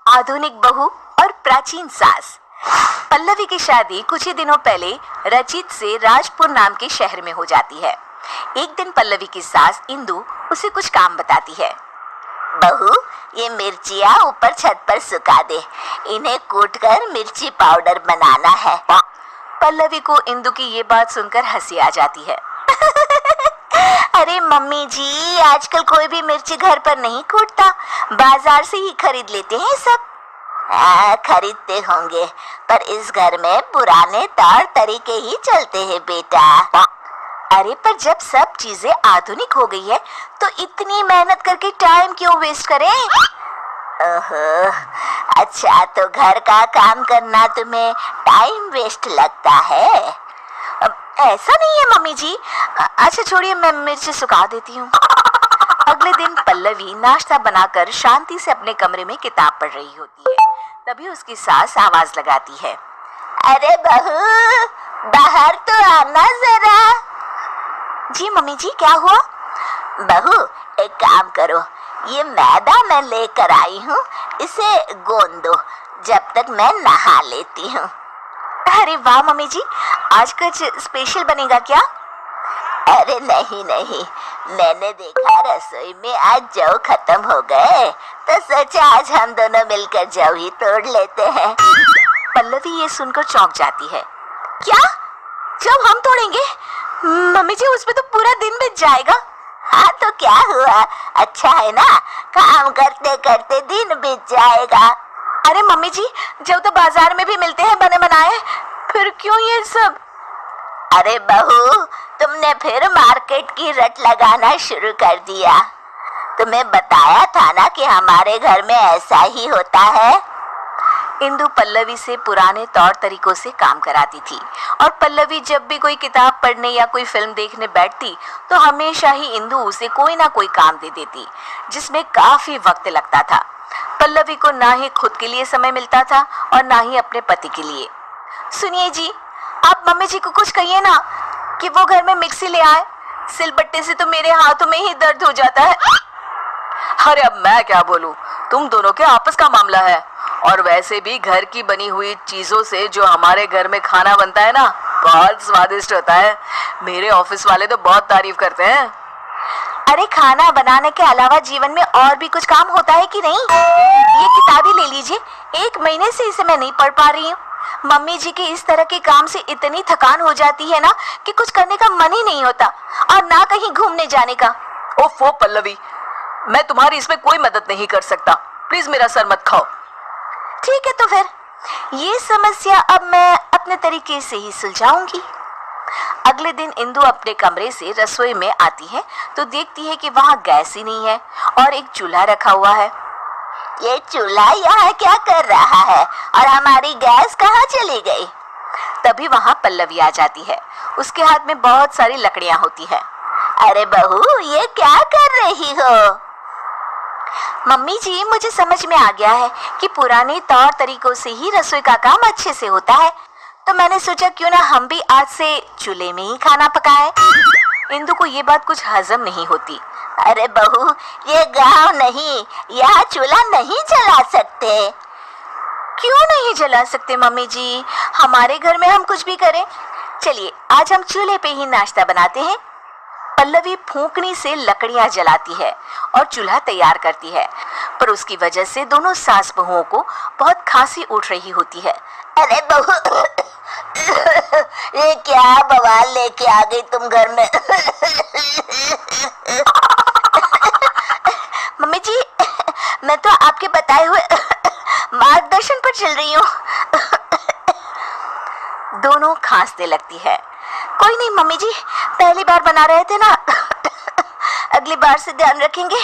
आधुनिक बहू और प्राचीन सास। पल्लवी की शादी कुछ ही दिनों पहले रचित से राजपुर नाम के शहर में हो जाती है। एक दिन पल्लवी की सास इंदु उसे कुछ काम बताती है। बहू, ये मिर्चियाँ ऊपर छत पर सुखा दे, इन्हें कूटकर मिर्ची पाउडर बनाना है। पल्लवी को इंदु की ये बात सुनकर हंसी आ जाती है। अरे मम्मी जी, आजकल कोई भी मिर्ची घर पर नहीं कूटता, बाजार से ही खरीद लेते हैं सब। खरीदते होंगे, पर इस घर में पुराने तौर तरीके ही चलते हैं बेटा। अरे पर जब सब चीजें आधुनिक हो गई है तो इतनी मेहनत करके टाइम क्यों वेस्ट करें? ओहो, अच्छा तो घर का काम करना तुम्हें टाइम वेस्ट लगता है? ऐसा नहीं है मम्मी जी। अच्छा छोड़िए, मैं मिर्ची सुखा देती हूँ। अगले दिन पल्लवी नाश्ता बनाकर शांति से अपने कमरे में किताब पढ़ रही होती है। तभी उसकी सास आवाज लगाती है। अरे बहू, बाहर तो आना जरा। जी मम्मी जी, क्या हुआ? बहू, एक काम करो, ये मैदा मैं लेकर आई हूँ, इसे गूंद दो जब तक मैं नहा लेती हूँ। अरे वाह मम्मी जी, आज कुछ स्पेशल बनेगा क्या? अरे नहीं नहीं, मैंने देखा रसोई में आज जौ खत्म हो गए, तो सोचा आज हम दोनों मिलकर जौ ही तोड़ लेते हैं। पल्लवी ये सुनकर चौंक जाती है। क्या? जौ हम तोड़ेंगे? मम्मी जी, उसमें तो पूरा दिन बीत जाएगा। हाँ तो क्या हुआ, अच्छा है ना, काम करते करते दिन बीत जाएगा। अरे मम्मी जी, जौ तो बाजार में भी मिलते हैं बने बनाए, फिर क्यों ये सब? अरे बहू, तुमने फिर मार्केट की रट लगाना शुरू कर दिया। तुम्हें बताया था ना कि हमारे घर में ऐसा ही होता है। इंदु पल्लवी से पुराने तौर तरीकों से काम कराती थी और पल्लवी जब भी कोई किताब पढ़ने या कोई फिल्म देखने बैठती तो हमेशा ही इंदु उसे कोई ना कोई काम दे देती, जिसमें काफी वक्त लगता था। पल्लवी को ना ही खुद के लिए समय मिलता था और ना ही अपने पति के लिए। सुनिए जी, आप मम्मी जी को कुछ कहिए ना कि वो घर में मिक्सी ले आए, सिलबट्टे से तो मेरे हाथों में ही दर्द हो जाता है। अरे अब मैं क्या बोलूं, तुम दोनों के आपस का मामला है, और वैसे भी घर की बनी हुई चीजों से जो हमारे घर में खाना बनता है ना, बहुत स्वादिष्ट होता है। मेरे ऑफिस वाले तो बहुत तारीफ करते हैं। अरे खाना बनाने के अलावा जीवन में और भी कुछ काम होता है कि नहीं? ये किताब ही ले लीजिए, 1 महीने से इसे मैं नहीं पढ़ पा रही हूँ। मम्मी जी के इस तरह के काम से इतनी थकान हो जाती है ना कि कुछ करने का मन ही नहीं होता, और ना कहीं घूमने जाने का। ओफो पल्लवी, मैं तुम्हारी इसमें कोई मदद नहीं कर सकता, प्लीज मेरा सर मत खाओ। ठीक है, तो फिर ये समस्या अब मैं अपने तरीके से ही सुलझाऊंगी। अगले दिन इंदु अपने कमरे से रसोई में आती है तो देखती है कि वहाँ गैस ही नहीं है और एक चूल्हा रखा हुआ है। ये चूल्हा यहाँ क्या कर रहा है और हमारी गैस कहाँ चली गई? तभी वहाँ पल्लवी आ जाती है। उसके हाथ में बहुत सारी लकड़ियाँ होती है। अरे बहू, ये क्या कर रही हो? मम्मी जी, मुझे समझ में आ गया है कि पुराने तौर तरीकों से ही रसोई का काम अच्छे से होता है, तो मैंने सोचा क्यों ना हम भी आज से चूल्हे में ही खाना पकाएं। इंदु को ये बात कुछ हजम नहीं होती। अरे बहू, ये गांव नहीं, यहाँ चूल्हा नहीं जला सकते। क्यों नहीं जला सकते मम्मी जी? हमारे घर में हम कुछ भी करें। चलिए आज हम चूल्हे पे ही नाश्ता बनाते हैं। पल्लवी फूंकनी से लकड़ियां जलाती है और चूल्हा तैयार करती है, पर उसकी वजह से दोनों सास बहुओं को बहुत खांसी उठ रही होती है। अरे बहू, ये क्या बवाल लेके आ गई तुम घर में? मम्मी जी, मैं तो आपके बताए हुए मार्गदर्शन पर चल रही हूँ। दोनों खांसने लगती है। कोई नहीं मम्मी जी, पहली बार बना रहे थे ना, अगली बार से ध्यान रखेंगे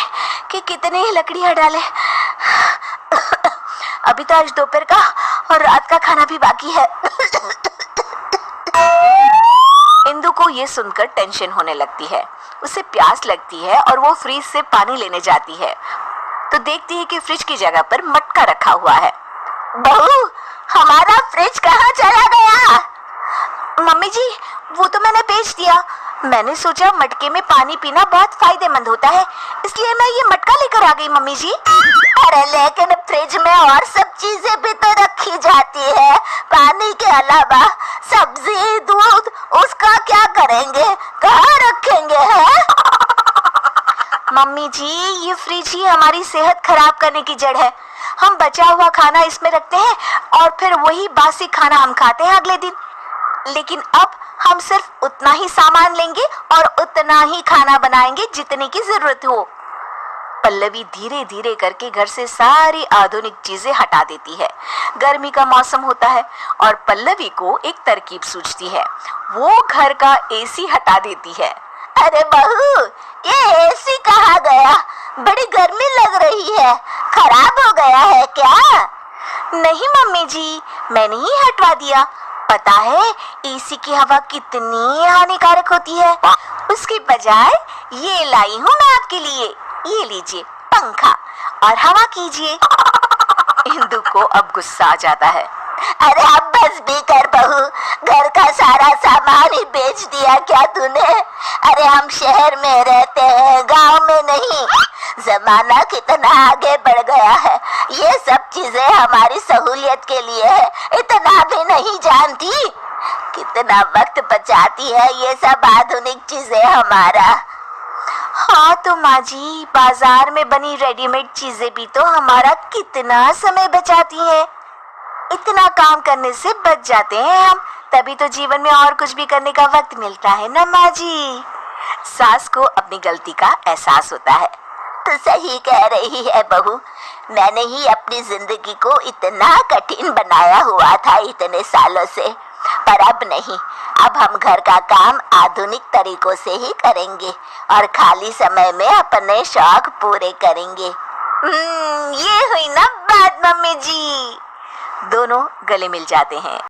कि कितनी लकड़ियां डालें। अभी तो आज दोपहर का और रात का खाना भी बाकी है। इंदु को ये सुनकर टेंशन होने लगती है। उसे प्यास लगती है और वो फ्रिज से पानी लेने जाती है तो देखती है कि फ्रिज की जगह पर मटका रखा हुआ है। बहू, हमारा फ्रिज कहाँ चला गया? मम्मी जी, वो तो मैंने बेच दिया। मैंने सोचा मटके में पानी पीना बहुत फायदेमंद होता है, इसलिए मैं ये मटका लेकर आ गई मम्मी जी। अरे लेकिन फ्रिज में और सब चीजें भी तो रखी जाती है, पानी के अलावा सब्जी दूध, उसका क्या करेंगे, कहाँ रखेंगे हैं? मम्मी जी, ये फ्रिज ही हमारी सेहत खराब करने की जड़ है। हम बचा हुआ खाना इसमें रखते हैं और फिर वही बासी खाना हम खाते हैं अगले दिन। लेकिन अब हम सिर्फ उतना ही सामान लेंगे और उतना ही खाना बनाएंगे जितने की जरूरत हो। पल्लवी धीरे धीरे करके घर से सारी आधुनिक चीजें हटा देती है। गर्मी का मौसम होता है और पल्लवी को एक तरकीब सूझती है। वो घर का एसी हटा देती है। अरे बहू, ये एसी कहाँ गया? बड़ी गर्मी लग रही है, खराब हो गया है क्या? नहीं मम्मी जी, मैंने ही हटवा दिया। पता है एसी की हवा कितनी हानिकारक होती है। उसके बजाय ये लाई हूँ मैं आपके लिए। ये लीजिए पंखा और हवा कीजिए। इंदु को अब गुस्सा आ जाता है। अरे अब बस भी कर बहू, घर का सारा सामान ही बेच दिया क्या तूने? अरे हम शहर में रहते हैं, गांव में नहीं। जमाना कितना आगे बढ़ गया है, ये सब चीजें हमारी सहूलियत के लिए है, इतना भी नहीं जानती? कितना वक्त बचाती है ये सब आधुनिक चीजें हमारा। हाँ तो माँ जी, बाजार में बनी रेडीमेड चीजें भी तो हमारा कितना समय बचाती हैं। इतना काम करने से बच जाते हैं हम, तभी तो जीवन में और कुछ भी करने का वक्त मिलता है ना माँ जी। सास को अपनी गलती का एहसास होता है। तो सही कह रही है बहू, मैंने ही अपनी जिंदगी को इतना कठिन बनाया हुआ था इतने सालों से, पर अब नहीं। अब हम घर का काम आधुनिक तरीकों से ही करेंगे और खाली समय में अपने शौक पूरे करेंगे। ये हुई ना बात मम्मी जी। दोनों गले मिल जाते हैं।